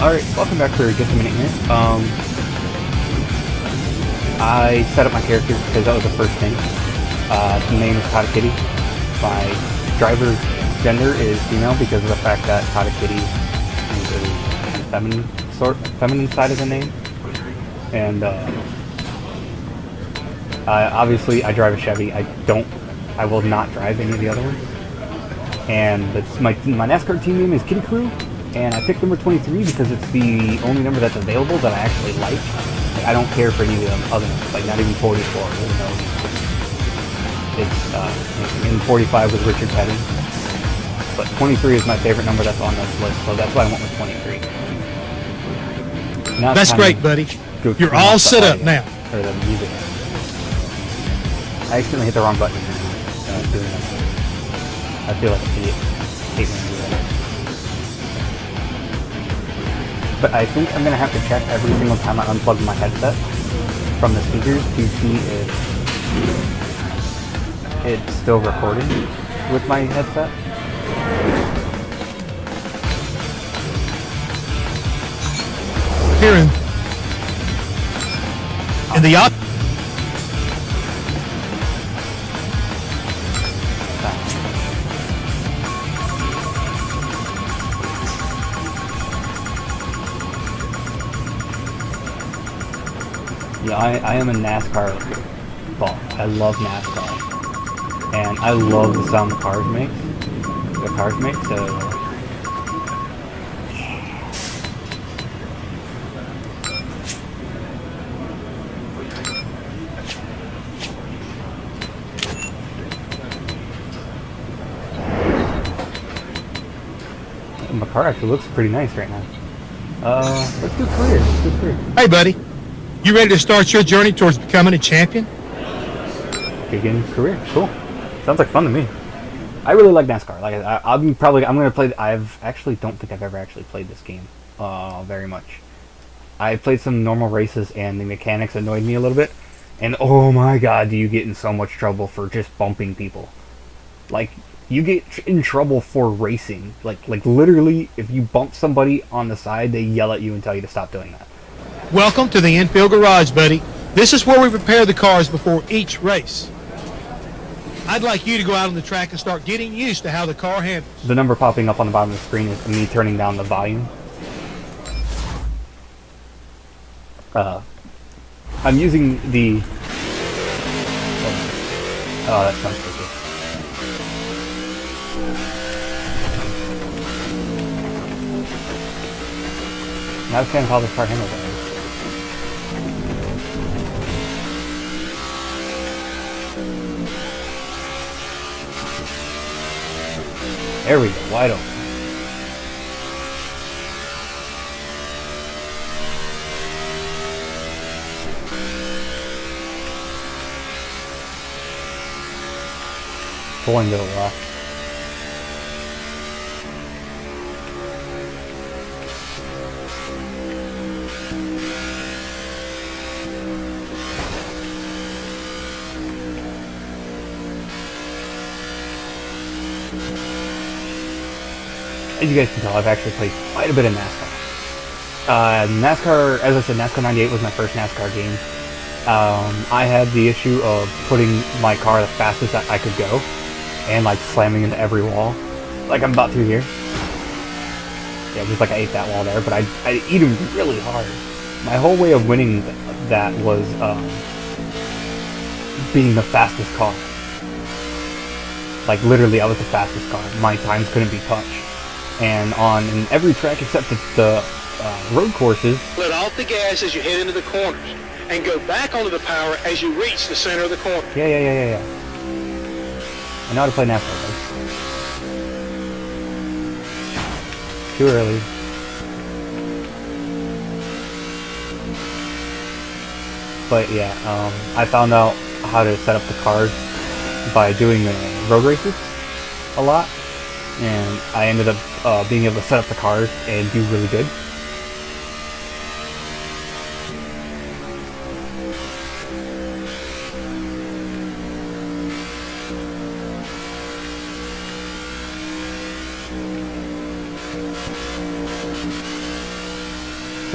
Alright, welcome back for just a minute here. I set up my character because that was the first thing. The name is Tata Kitty. My driver's gender is female because of the fact that Tata Kitty is a feminine side of the name. And obviously I drive a Chevy. I will not drive any of the other ones. And my NASCAR team name is Kitty Crew. And I picked number 23 because it's the only number that's available that I actually like. I don't care for any of the other numbers, like not even 44. You know, it's in 45 with Richard Petty, but 23 is my favorite number that's on this list, so that's why I went with 23. Now that's great, buddy. You're all set up now. Or the music. I accidentally hit the wrong button. I feel like an idiot. I hate when I do that. But I think I'm going to have to check every single time I unplug my headset from the speakers to see if it's still recording with my headset. Here in the op. Yeah, I am a NASCAR buff. I love NASCAR. And I love the sound the cars make. So my car actually looks pretty nice right now. Let's do career. Hey, buddy. You ready to start your journey towards becoming a champion? Begin career. Cool. Sounds like fun to me. I really like NASCAR. Like I'm gonna play. I've actually don't think I've ever actually played this game very much. I played some normal races and the mechanics annoyed me a little bit. And oh my god, do you get in so much trouble for just bumping people? Like you get in trouble for racing. Like literally, if you bump somebody on the side, they yell at you and tell you to stop doing that. Welcome to the infield garage, buddy. This is where we prepare the cars before each race. I'd like you to go out on the track and start getting used to how the car handles. The number popping up on the bottom of the screen is me turning down the volume. I'm using the... Oh, that sounds so good. Now I was kind of how this car handles it. There we go, wide open. Pulling to the left. As you guys can tell, I've actually played quite a bit of NASCAR. NASCAR, as I said, NASCAR 98 was my first NASCAR game. I had the issue of putting my car the fastest that I could go, and like slamming into every wall, like I'm about to here. Yeah, just like I ate that wall there, but I eat them really hard. My whole way of winning that was being the fastest car. Like literally, I was the fastest car. My times couldn't be touched. And in every track except the road courses. Let off the gas as you head into the corners, and go back onto the power as you reach the center of the corner. Yeah. I know how to play NASCAR, guys. Too early. But yeah, I found out how to set up the cars by doing road races a lot. And I ended up being able to set up the cars and do really good.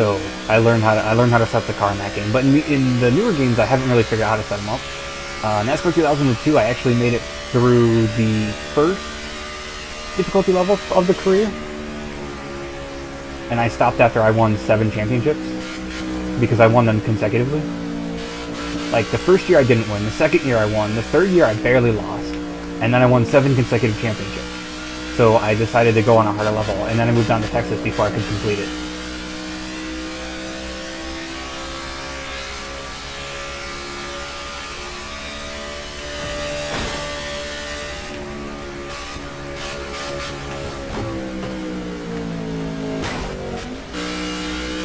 So I learned how to set the car in that game. But in the newer games, I haven't really figured out how to set them up. NASCAR 2002, I actually made it through the first difficulty level of the career, and I stopped after I won 7 championships because I won them consecutively. Like the first year I didn't win, the second year I won, the third year I barely lost, and then I won 7 consecutive championships. So I decided to go on a harder level, and then I moved on to Texas before I could complete it.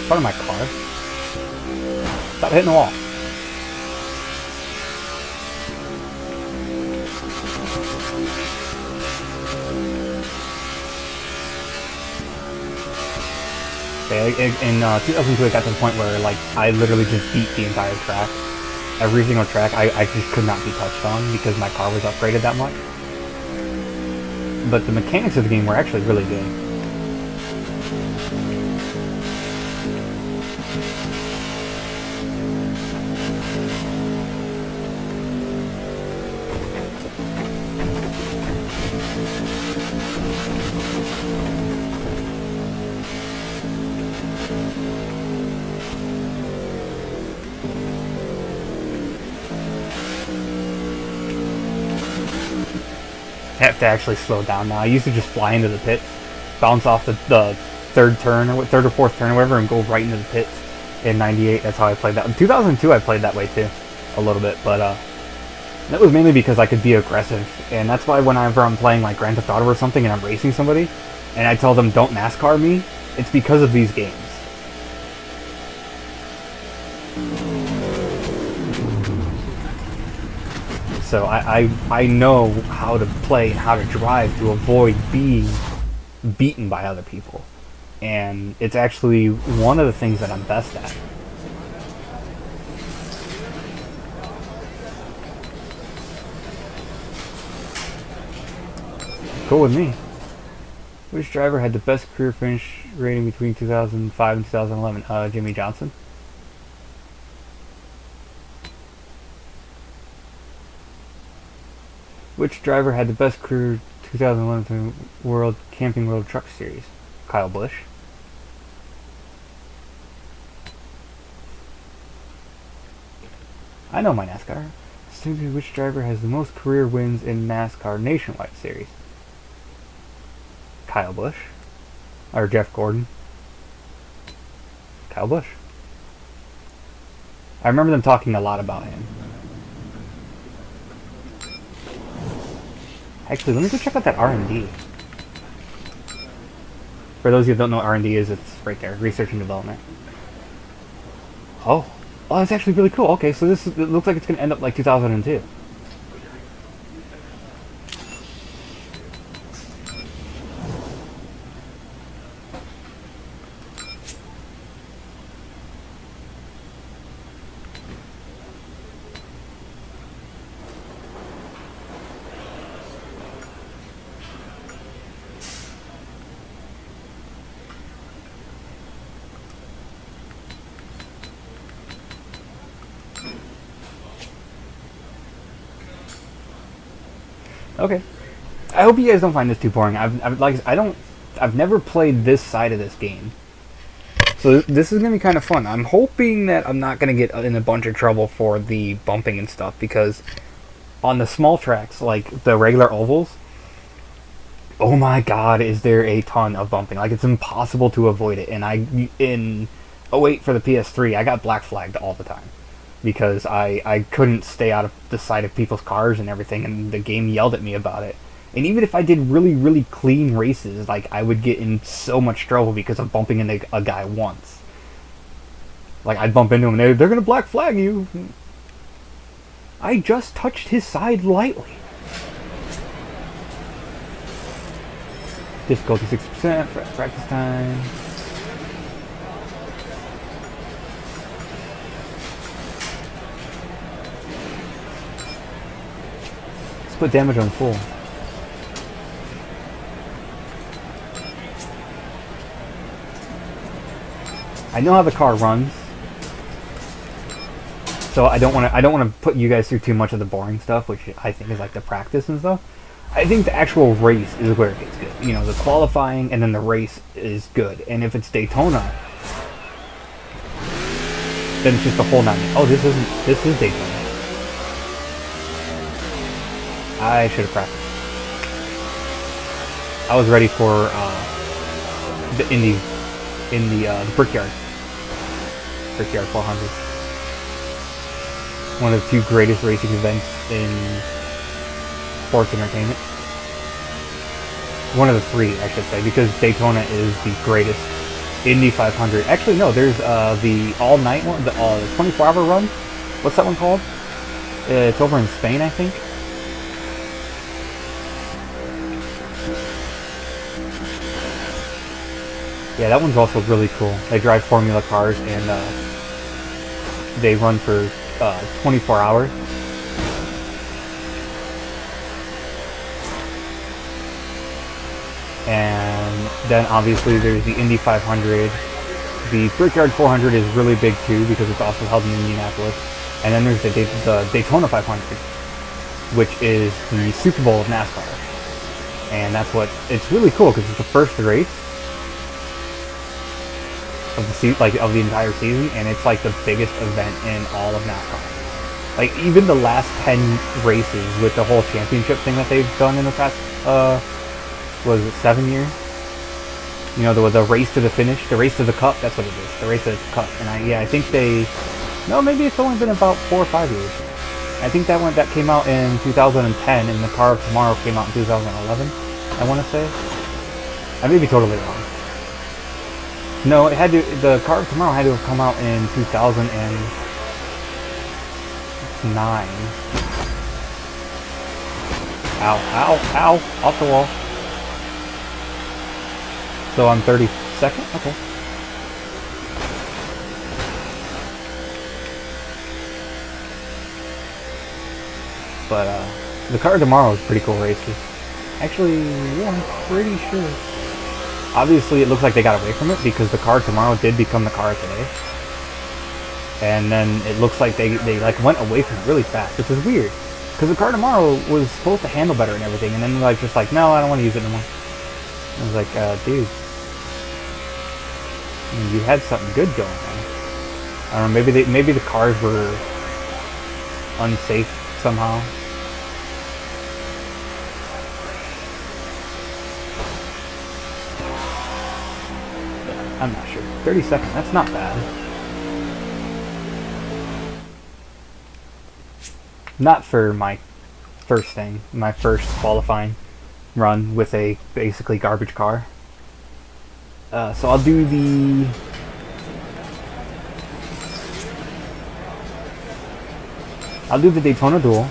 Part of my car. Stop hitting the wall. Okay, in 2002 it got to the point where like I literally just beat the entire track. Every single track I just could not be touched on because my car was upgraded that much. But the mechanics of the game were actually really good. I have to actually slow down now. I used to just fly into the pits, bounce off the third or fourth turn or whatever, and go right into the pits. In '98, that's how I played that. In 2002, I played that way too, a little bit, but that was mainly because I could be aggressive, and that's why whenever I'm playing like Grand Theft Auto or something and I'm racing somebody, and I tell them don't NASCAR me, it's because of these games. So I know how to play and how to drive to avoid being beaten by other people. And it's actually one of the things that I'm best at. Cool with me. Which driver had the best career finish rating between 2005 and 2011? Jimmy Johnson. Which driver had the best career 2011 World Camping World Truck Series? Kyle Busch. I know my NASCAR. Simply, which driver has the most career wins in NASCAR Nationwide Series? Kyle Busch. Or Jeff Gordon. Kyle Busch. I remember them talking a lot about him. Actually, let me go check out that R&D. For those of you who don't know what R&D is, it's right there, research and development. Oh, that's actually really cool. Okay, so it looks like it's going to end up like 2002. Okay. I hope you guys don't find this too boring. I've never played this side of this game. So this is going to be kind of fun. I'm hoping that I'm not going to get in a bunch of trouble for the bumping and stuff, because on the small tracks, like the regular ovals, oh my god, is there a ton of bumping. Like, it's impossible to avoid it. And in 08 for the PS3, I got black flagged all the time. Because I couldn't stay out of the sight of people's cars and everything, and the game yelled at me about it. And even if I did really, really clean races, like, I would get in so much trouble because of bumping into a guy once. Like, I'd bump into him and they're gonna black flag you. I just touched his side lightly. Difficulty 60%, practice time. Put damage on full. I know how the car runs, so I don't want to put you guys through too much of the boring stuff, which I think is like the practice and stuff. I think the actual race is where it gets good. You know, the qualifying and then the race is good. And if it's Daytona, then it's just a whole 9. Oh, this is Daytona. I should have practiced. I was ready for the Brickyard 400. One of the 2 greatest racing events in sports entertainment. One of the 3, I should say, because Daytona is the greatest. Indy 500. Actually, no. There's the all-night one, the 24-hour run. What's that one called? It's over in Spain, I think. Yeah, that one's also really cool. They drive Formula cars and they run for 24 hours. And then obviously there's the Indy 500. The Brickyard 400 is really big too because it's also held in Indianapolis. And then there's the Daytona 500, which is the Super Bowl of NASCAR. And that's what, it's really cool because it's the first race of the entire season, and it's like the biggest event in all of NASCAR. Like even the last 10 races with the whole championship thing that they've done in the past, was it 7 years? You know, the race to the finish, the race to the cup. That's what it is, the race to the cup. And I think maybe it's only been about 4 or 5 years. I think that came out in 2010, and the Car of Tomorrow came out in 2011. I want to say. I may be totally wrong. No, the Car of Tomorrow had to have come out in 2009. Ow, ow, ow, off the wall. So I'm 32nd? Okay. But, the Car of Tomorrow is pretty cool races. Actually, yeah, I'm pretty sure. Obviously, it looks like they got away from it because the Car of Tomorrow did become the Car of Today. And then it looks like they like went away from it really fast, which is weird. Because the Car of Tomorrow was supposed to handle better and everything, and then just like, no, I don't want to use it anymore. I was like, dude, you had something good going on. I don't know, maybe the cars were unsafe somehow. I'm not sure. 30 seconds, that's not bad. Not for my first qualifying run with a basically garbage car. So I'll do the Daytona Duel,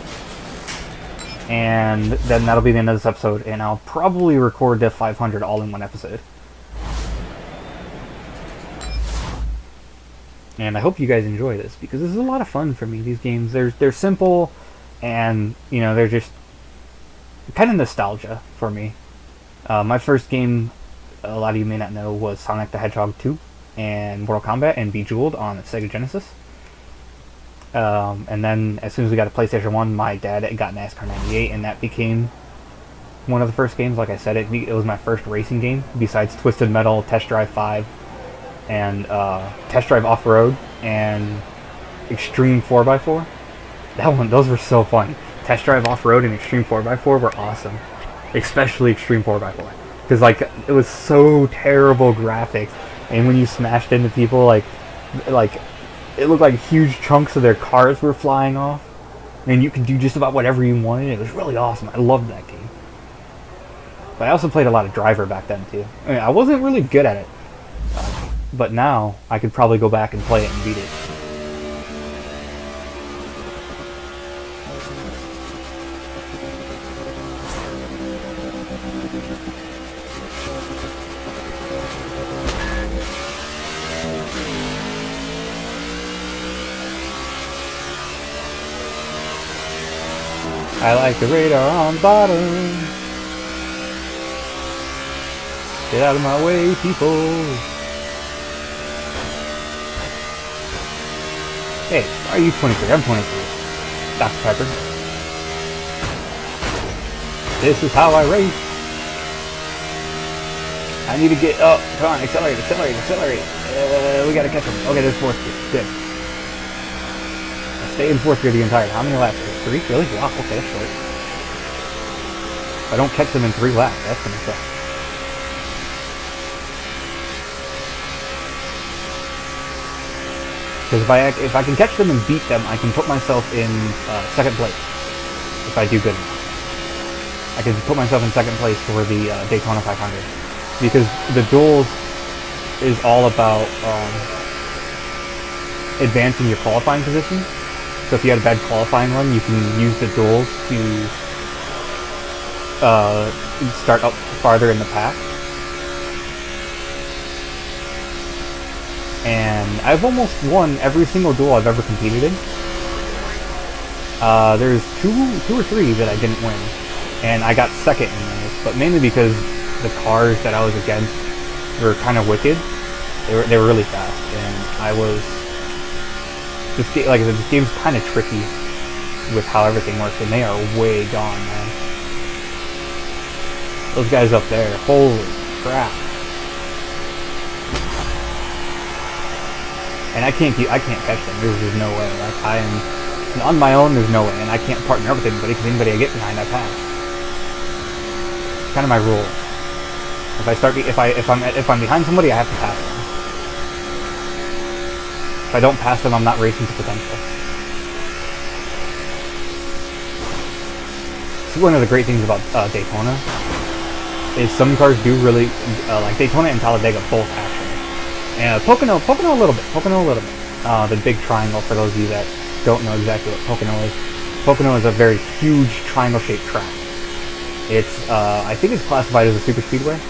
and then that'll be the end of this episode, and I'll probably record the 500 all in one episode. And I hope you guys enjoy this, because this is a lot of fun for me. These games, they're simple, and you know, they're just kind of nostalgia for me. My first game, a lot of you may not know, was Sonic the Hedgehog 2 and Mortal Kombat and Bejeweled on the Sega Genesis. And then as soon as we got a PlayStation 1, my dad got NASCAR 98, and that became one of the first games. Like I said, it was my first racing game, besides Twisted Metal, Test Drive 5, and Test Drive Off-Road, and Extreme 4x4. Those were so fun. Test Drive Off-Road and Extreme 4x4 were awesome. Especially Extreme 4x4. Because, like, it was so terrible graphics. And when you smashed into people, like it looked like huge chunks of their cars were flying off. And you could do just about whatever you wanted. It was really awesome. I loved that game. But I also played a lot of Driver back then, too. I mean, I wasn't really good at it. But now, I could probably go back and play it and beat it. I like the radar on bottom. Get out of my way, people. Hey, why are you 23? I'm 23. Dr. Pepper. This is how I race. I need to get up. Come on, accelerate, accelerate, accelerate. We gotta catch him. Okay, there's fourth gear. Good. I stay in fourth gear the entire time. How many laps? 3? Really? Wow, okay, that's short. If I don't catch them in 3 laps, that's gonna suck. Because if I can catch them and beat them, I can put myself in second place. If I do good enough. I can put myself in second place for the Daytona 500. Because the duels is all about advancing your qualifying position. So if you had a bad qualifying run, you can use the duels to start up farther in the pack. And I've almost won every single duel I've ever competed in. There's two or three that I didn't win, and I got second in those, but mainly because the cars that I was against were kind of wicked. They were really fast, and I was this game's kind of tricky with how everything works, and they are way gone, man. Those guys up there, holy crap! And I can't catch them. There's no way. Like I am on my own. There's no way, and I can't partner up with anybody because anybody I get behind, I pass. It's kind of my rule. If I'm behind somebody, I have to pass them. If I don't pass them, I'm not racing to potential. See, one of the great things about Daytona is some cars do really like Daytona and Talladega both actually. And Pocono a little bit. The big triangle, for those of you that don't know exactly what Pocono is. Pocono is a very huge triangle-shaped track. It's, I think it's classified as a super speedway.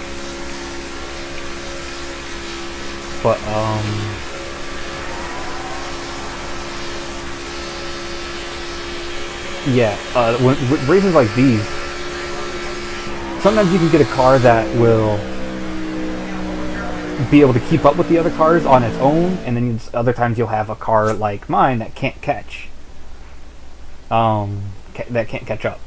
But, yeah, with races like these, sometimes you can get a car that will be able to keep up with the other cars on its own, and then other times you'll have a car like mine that can't catch. That can't catch up.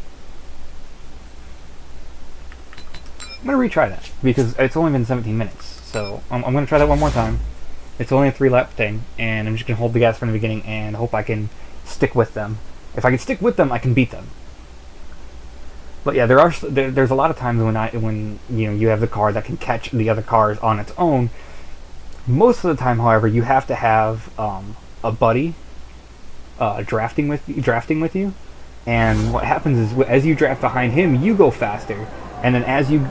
I'm gonna retry that because it's only been 17 minutes, so I'm gonna try that one more time. It's only a 3-lap thing, and I'm just gonna hold the gas from the beginning and hope I can stick with them. If I can stick with them, I can beat them. But yeah, there's a lot of times when you have the car that can catch the other cars on its own. Most of the time, however, you have to have a buddy drafting with you. And what happens is, as you draft behind him, you go faster. And then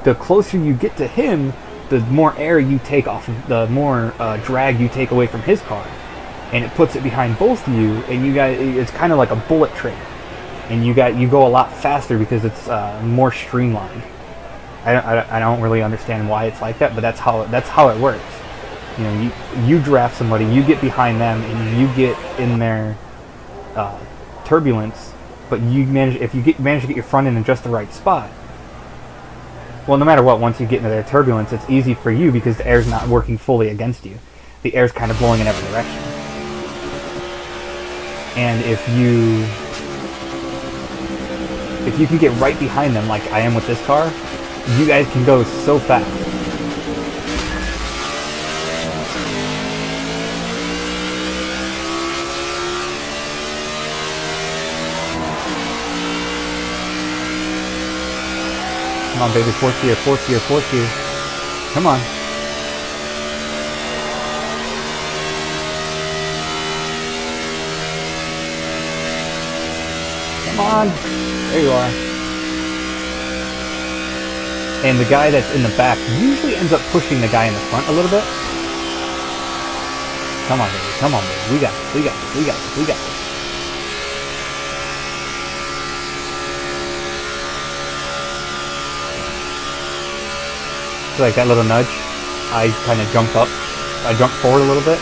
the closer you get to him, the more air you take off, the more drag you take away from his car, and it puts it behind both of you. And you guys, it's kind of like a bullet train. And you go a lot faster because it's more streamlined. I don't really understand why it's like that, but that's how it works. You draft somebody, you get behind them, and you get in their turbulence. But if you manage to get your front end in just the right spot, well, no matter what, once you get into their turbulence, it's easy for you because the air's not working fully against you. The air's kind of blowing in every direction. And if you can get right behind them like I am with this car, you guys can go so fast. Come on, baby, fourth gear. Come on. Come on. There you are. And the guy that's in the back usually ends up pushing the guy in the front a little bit. Come on, baby. We got this. Like that little nudge, I kind of jumped forward a little bit,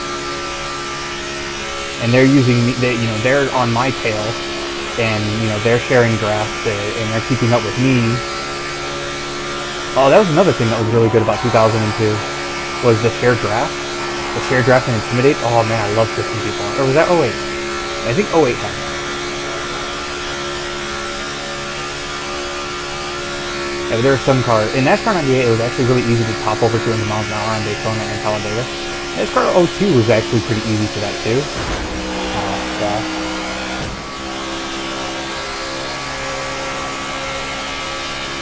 and they're using me. They're on my tail, and they're sharing draft, and they're keeping up with me. Oh, that was another thing that was really good about 2002 was the shared draft and intimidate. Oh man, I love pushing people. Or was that? Oh wait, I think '08 had it. Yeah, but there were some cars. In NASCAR 98, it was actually really easy to top over 200 miles an hour on Daytona and Talladega. NASCAR '02 was actually pretty easy for that too.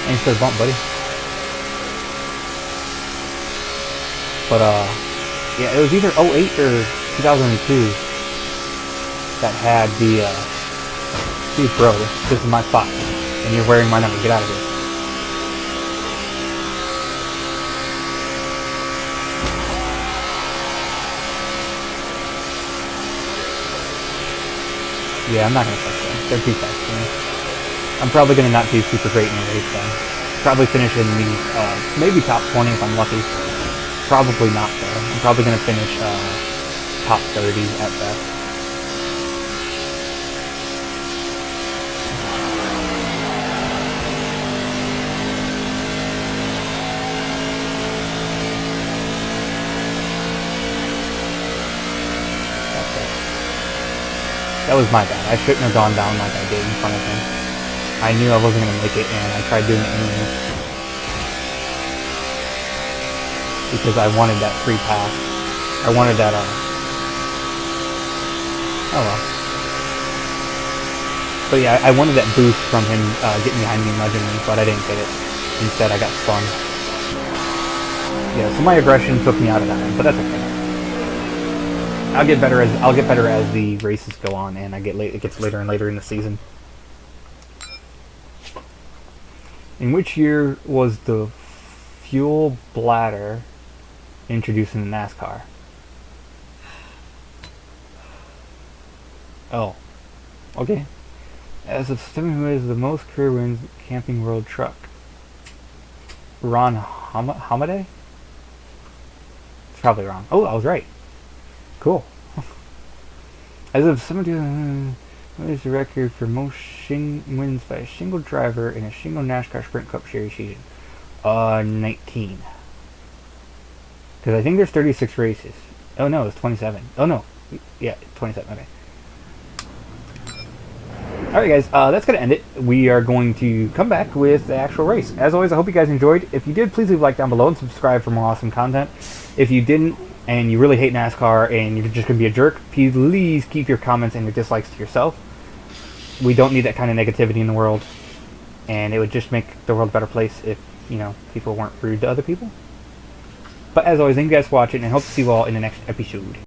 Thanks for the bump, buddy. But yeah, it was either '08 or 2002 that had the dude, bro, this is my spot, and you're wearing my number. Get out of here. Yeah, I'm not gonna touch them. They're too fast for me. I'm probably gonna not do super great in the race then. Probably finish in the maybe top 20 if I'm lucky. Probably not though. I'm probably gonna finish top 30 at best. That was my bad. I shouldn't have gone down like I did in front of him. I knew I wasn't going to make it, and I tried doing it anyway. Because I wanted that free pass. I wanted that, oh well. But yeah, I wanted that boost from him getting behind me and nudging me, but I didn't get it. Instead, I got spun. Yeah, so my aggression took me out of that one, but that's okay. I'll get better as the races go on, and it gets later and later in the season. In which year was the fuel bladder introduced in NASCAR? Oh, okay. As of someone who has the most career wins Camping World Truck, Ron Hamaday? It's probably wrong. Oh, I was right. Cool. As of 17, what is the record for most wins by a single driver in a single NASCAR Sprint Cup Series season? 19. Because I think there's 36 races. Oh no, it's 27. Oh no. Yeah, 27. Okay. Alright guys, that's going to end it. We are going to come back with the actual race. As always, I hope you guys enjoyed. If you did, please leave a like down below and subscribe for more awesome content. If you didn't, and you really hate NASCAR and you're just going to be a jerk, please keep your comments and your dislikes to yourself. We don't need that kind of negativity in the world, and it would just make the world a better place if, you know, people weren't rude to other people. But as always, thank you guys for watching, and hope to see you all in the next episode.